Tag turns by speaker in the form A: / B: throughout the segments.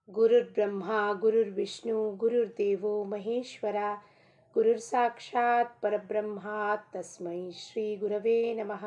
A: गुरुर्ब्रह्मा गुरुर्विष्णु गुरुर्देवो महेश्वरा गुरुर्साक्षात् परब्रह्मा तस्मै श्री गुरवे नमः।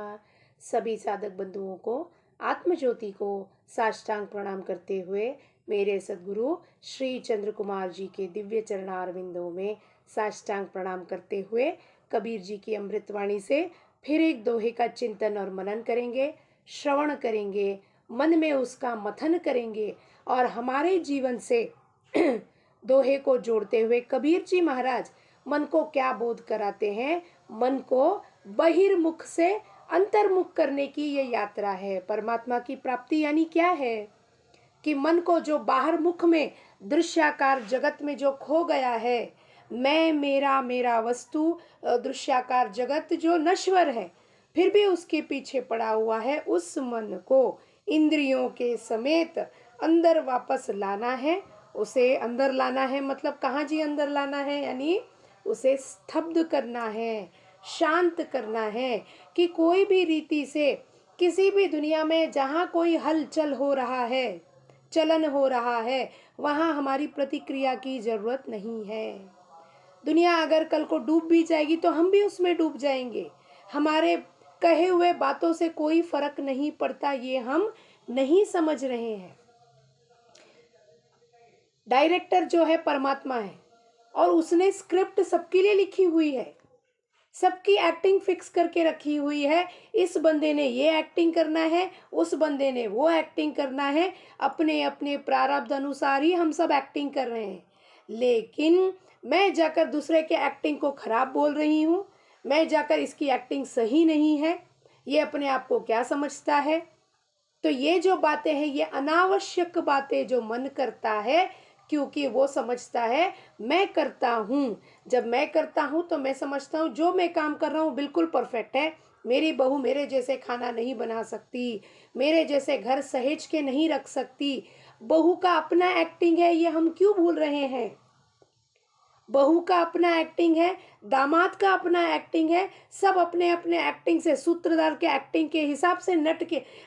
A: सभी साधक बंधुओं को आत्मज्योति को साष्टांग प्रणाम करते हुए मेरे सद्गुरु श्री चंद्र कुमार जी के दिव्य चरणारविंदों में साष्टांग प्रणाम करते हुए कबीर जी की अमृतवाणी से फिर एक दोहे का चिंतन और मनन करेंगे, श्रवण करेंगे, मन में उसका मथन करेंगे और हमारे जीवन से दोहे को जोड़ते हुए कबीर जी महाराज मन को क्या बोध कराते हैं। मन को बहिर्मुख से अंतर्मुख करने की ये यात्रा है। परमात्मा की प्राप्ति यानी क्या है कि मन को जो बाहर मुख में दृश्याकार जगत में जो खो गया है, मैं मेरा मेरा वस्तु दृश्याकार जगत जो नश्वर है फिर भी उसके पीछे पड़ा हुआ है, उस मन को इंद्रियों के समेत अंदर वापस लाना है। उसे अंदर लाना है मतलब कहाँ जी अंदर लाना है, यानी उसे स्तब्ध करना है, शांत करना है कि कोई भी रीति से किसी भी दुनिया में जहाँ कोई हलचल हो रहा है, चलन हो रहा है, वहाँ हमारी प्रतिक्रिया की जरूरत नहीं है। दुनिया अगर कल को डूब भी जाएगी तो हम भी उसमें डूब जाएंगे। हमारे कहे हुए बातों से कोई फर्क नहीं पड़ता, ये हम नहीं समझ रहे हैं। डायरेक्टर जो है परमात्मा है और उसने स्क्रिप्ट सबके लिए लिखी हुई है, सबकी एक्टिंग फिक्स करके रखी हुई है। इस बंदे ने ये एक्टिंग करना है, उस बंदे ने वो एक्टिंग करना है। अपने अपने प्रारब्ध अनुसार ही हम सब एक्टिंग कर रहे हैं। लेकिन मैं जाकर दूसरे के एक्टिंग को खराब बोल रही हूँ, मैं जाकर इसकी एक्टिंग सही नहीं है, ये अपने आप को क्या समझता है। तो ये जो बातें हैं ये अनावश्यक बातें जो मन करता है, क्योंकि वो समझता है मैं करता हूँ। जब मैं करता हूँ तो मैं समझता हूँ जो मैं काम कर रहा हूँ बिल्कुल परफेक्ट है। मेरी बहू मेरे जैसे खाना नहीं बना सकती, मेरे जैसे घर सहेज के नहीं रख सकती। बहू का अपना एक्टिंग है, ये हम क्यों भूल रहे हैं। बहू का अपना एक्टिंग है, दामाद का अपना एक्टिंग है, सब अपने अपने एक्टिंग से, सूत्रधार के एक्टिंग के हिसाब से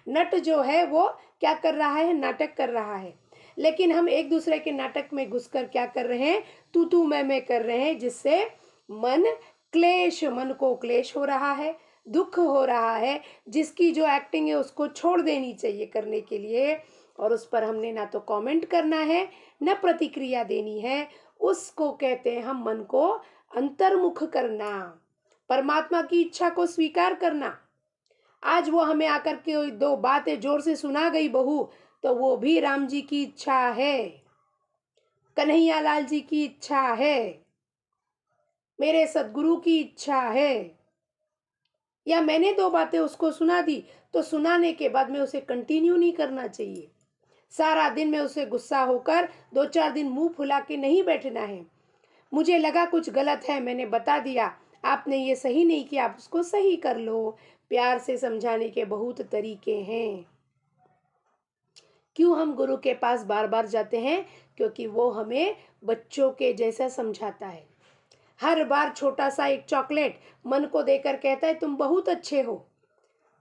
A: नट जो है वो क्या कर रहा है, नाटक कर रहा है। लेकिन हम एक दूसरे के नाटक में घुसकर क्या कर रहे हैं, तू मैं कर रहे हैं, जिससे मन को क्लेश हो रहा है, दुख हो रहा है। जिसकी जो एक्टिंग है उसको छोड़ देनी चाहिए करने के लिए, और उस पर हमने ना तो कमेंट करना है न प्रतिक्रिया देनी है। उसको कहते हैं हम मन को अंतर्मुख करना, परमात्मा की इच्छा को स्वीकार करना। आज वो हमें आकर के दो बातें जोर से सुना गई बहू, तो वो भी राम जी की इच्छा है, कन्हैया लाल जी की इच्छा है, मेरे सदगुरु की इच्छा है। या मैंने दो बातें उसको सुना दी तो सुनाने के बाद में उसे कंटिन्यू नहीं करना चाहिए। सारा दिन में उसे गुस्सा होकर 2-4 दिन मुंह फुला के नहीं बैठना है। मुझे लगा कुछ गलत है, मैंने बता दिया, आपने ये सही नहीं किया, आप उसको सही कर लो। प्यार से समझाने के बहुत तरीके हैं। क्यों हम गुरु के पास बार बार जाते हैं, क्योंकि वो हमें बच्चों के जैसा समझाता है। हर बार छोटा सा एक चॉकलेट मन को देकर कहता है तुम बहुत अच्छे हो,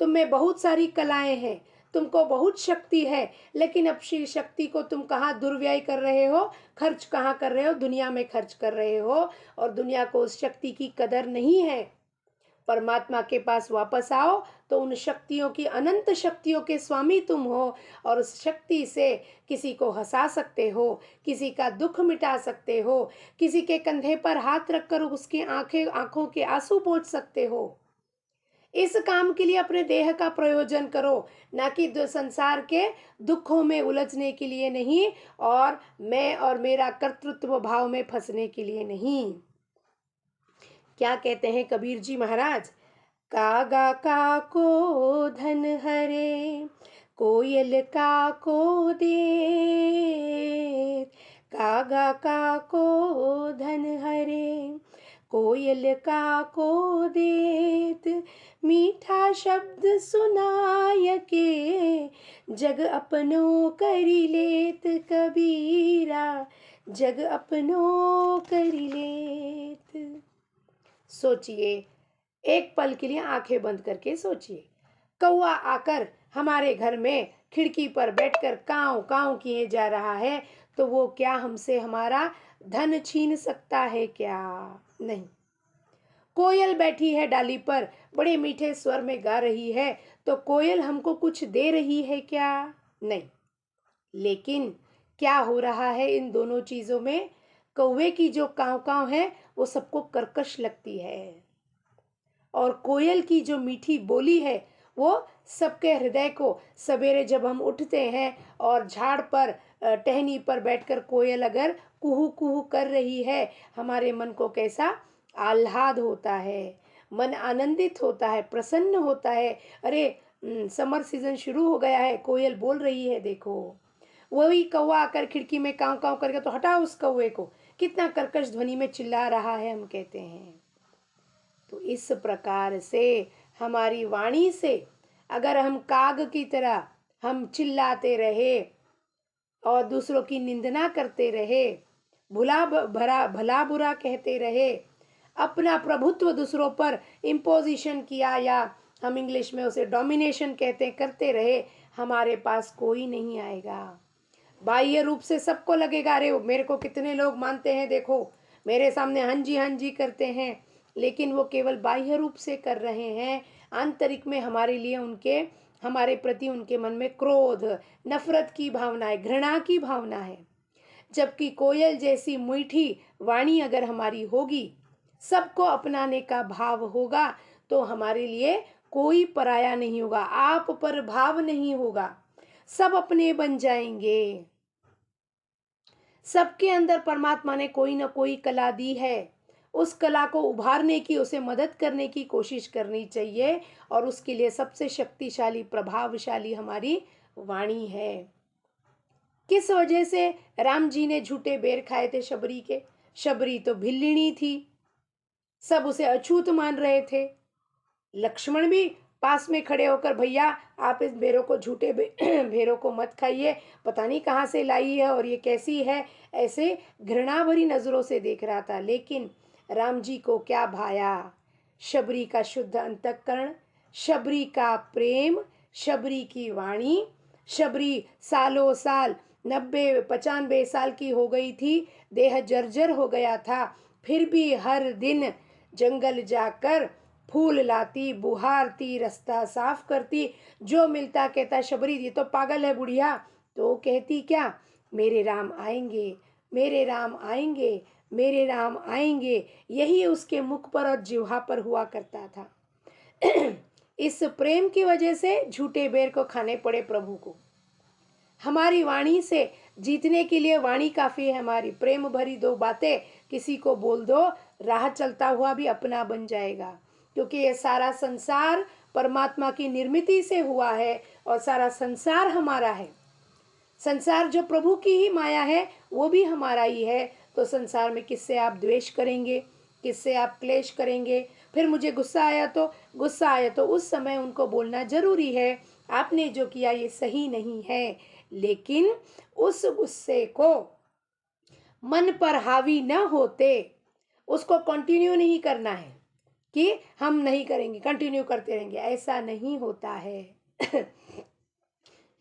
A: तुम में बहुत सारी कलाएं हैं, तुमको बहुत शक्ति है, लेकिन अब शक्ति को तुम कहाँ दुर्व्यय कर रहे हो, खर्च कहाँ कर रहे हो, दुनिया में खर्च कर रहे हो, और दुनिया को उस शक्ति की कदर नहीं है। परमात्मा के पास वापस आओ तो उन शक्तियों की, अनंत शक्तियों के स्वामी तुम हो, और उस शक्ति से किसी को हंसा सकते हो, किसी का दुख मिटा सकते हो, किसी के कंधे पर हाथ रखकर उसकी आंखों के आंसू पोंछ सकते हो। इस काम के लिए अपने देह का प्रयोजन करो, ना कि संसार के दुखों में उलझने के लिए नहीं, और मैं और मेरा कर्तृत्व भाव में फंसने के लिए नहीं। क्या कहते हैं कबीर जी महाराज, कागा का को धन हरे, कोयल का को दे, कागा का को धन हरे, कोयल का को देत, मीठा शब्द सुनाय के, जग अपनो करी लेत कबीरा, जग अपनो करी लेत। सोचिए, एक पल के लिए आंखें बंद करके सोचिए, कौआ आकर हमारे घर में खिड़की पर बैठकर काव काव किए जा रहा है, तो वो क्या हमसे हमारा धन छीन सकता है क्या? नहीं। कोयल बैठी है डाली पर, बड़े मीठे स्वर में गा रही है, तो कोयल हमको कुछ दे रही है क्या? नहीं। लेकिन क्या हो रहा है इन दोनों चीजों में? कौवे की जो काव काव है वो सबको कर्कश लगती है, और कोयल की जो मीठी बोली है वो सबके हृदय को, सवेरे जब हम उठते हैं और झाड़ पर टहनी पर बैठकर कोयल अगर कुहू कुहू कर रही है, हमारे मन को कैसा आह्लाद होता है, मन आनंदित होता है, प्रसन्न होता है। अरे समर सीजन शुरू हो गया है, कोयल बोल रही है, देखो। वही कौवा आकर खिड़की में काव काव करके, तो हटाओ उस कौवे को, कितना कर्कश ध्वनि में चिल्ला रहा है, हम कहते हैं। तो इस प्रकार से हमारी वाणी से अगर हम काग की तरह हम चिल्लाते रहे और दूसरों की निंदना करते रहे, भला बुरा कहते रहे, अपना प्रभुत्व दूसरों पर इम्पोजिशन किया, या हम इंग्लिश में उसे डोमिनेशन कहते, करते रहे, हमारे पास कोई नहीं आएगा। बाह्य रूप से सबको लगेगा, अरे मेरे को कितने लोग मानते हैं, देखो मेरे सामने हाँ जी करते हैं, लेकिन वो केवल बाह्य रूप से कर रहे हैं। आंतरिक में हमारे लिए उनके, हमारे प्रति उनके मन में क्रोध, नफरत की भावना है, घृणा की भावना है। जबकि कोयल जैसी मीठी वाणी अगर हमारी होगी, सबको अपनाने का भाव होगा, तो हमारे लिए कोई पराया नहीं होगा, आप पर भाव नहीं होगा, सब अपने बन जाएंगे। सबके अंदर परमात्मा ने कोई ना कोई कला दी है, उस कला को उभारने की, उसे मदद करने की कोशिश करनी चाहिए, और उसके लिए सबसे शक्तिशाली प्रभावशाली हमारी वाणी है। किस वजह से राम जी ने झूठे बेर खाए थे शबरी के? शबरी तो भिल्लिणी थी, सब उसे अछूत मान रहे थे। लक्ष्मण भी पास में खड़े होकर, भैया आप इस बेरों को, झूठे भेरों को मत खाइए, पता नहीं कहाँ से लाई है और ये कैसी है, ऐसे घृणा भरी नजरों से देख रहा था। लेकिन राम जी को क्या भाया? शबरी का शुद्ध अंतःकरण, शबरी का प्रेम, शबरी की वाणी। शबरी सालों साल, 90-95 साल की हो गई थी, देह जर्जर हो गया था, फिर भी हर दिन जंगल जाकर फूल लाती, बुहारती, रास्ता साफ करती, जो मिलता कहता, शबरी ये तो पागल है बुढ़िया। तो कहती क्या? मेरे राम आएंगे, मेरे राम आएंगे, मेरे राम आएंगे, यही उसके मुख पर और जिह्वा पर हुआ करता था। इस प्रेम की वजह से झूठे बेर को खाने पड़े प्रभु को। हमारी वाणी से जीतने के लिए वाणी काफी है हमारी। प्रेम भरी दो बातें किसी को बोल दो, राह चलता हुआ भी अपना बन जाएगा, क्योंकि ये सारा संसार परमात्मा की निर्मिति से हुआ है, और सारा संसार हमारा है। संसार जो प्रभु की ही माया है, वो भी हमारा ही है। तो संसार में किससे आप द्वेष करेंगे, किससे आप क्लेश करेंगे? फिर मुझे गुस्सा आया तो उस समय उनको बोलना जरूरी है, आपने जो किया ये सही नहीं है, लेकिन उस गुस्से को मन पर हावी न होते उसको कंटिन्यू नहीं करना है कि हम नहीं करेंगे, कंटिन्यू करते रहेंगे, ऐसा नहीं होता है।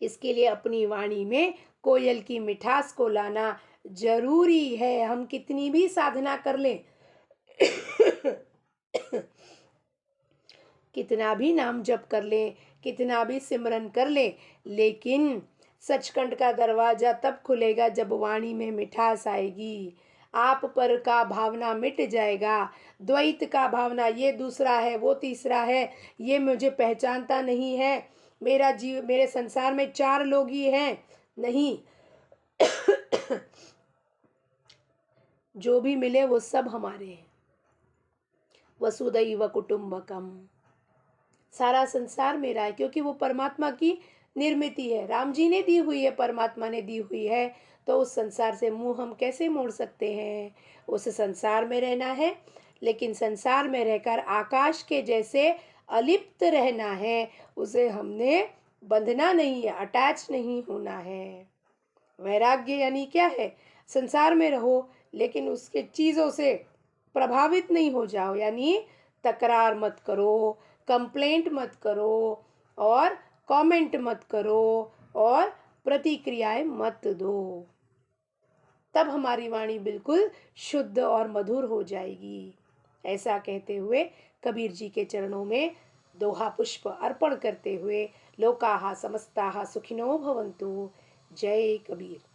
A: इसके लिए अपनी वाणी में कोयल की मिठास को लाना जरूरी है। हम कितनी भी साधना कर लें, कितना भी नाम जप कर लें, कितना भी सिमरन कर लें, लेकिन सचखंड का दरवाजा तब खुलेगा जब वाणी में मिठास आएगी। आप पर का भावना मिट जाएगा, द्वैत का भावना, ये दूसरा है, वो तीसरा है, ये मुझे पहचानता नहीं है, मेरा जीव, मेरे संसार में 4 लोग ही हैं, नहीं। जो भी मिले वो सब हमारे हैं। वसुदैव कुटुंबकम, सारा संसार मेरा है, क्योंकि वो परमात्मा की निर्मिति है, राम जी ने दी हुई है, परमात्मा ने दी हुई है। तो उस संसार से मुंह हम कैसे मोड़ सकते हैं? उस संसार में रहना है, लेकिन संसार में रहकर आकाश के जैसे अलिप्त रहना है। उसे हमने बंधना नहीं है, अटैच नहीं होना है। वैराग्य यानी क्या है? संसार में रहो, लेकिन उसके चीज़ों से प्रभावित नहीं हो जाओ, यानी तकरार मत करो, कंप्लेंट मत करो, और कमेंट मत करो, और प्रतिक्रियाएं मत दो। तब हमारी वाणी बिल्कुल शुद्ध और मधुर हो जाएगी। ऐसा कहते हुए कबीर जी के चरणों में दोहा पुष्प अर्पण करते हुए लोकाहा समस्ताहा सुखिनो भवन्तु। जय कबीर।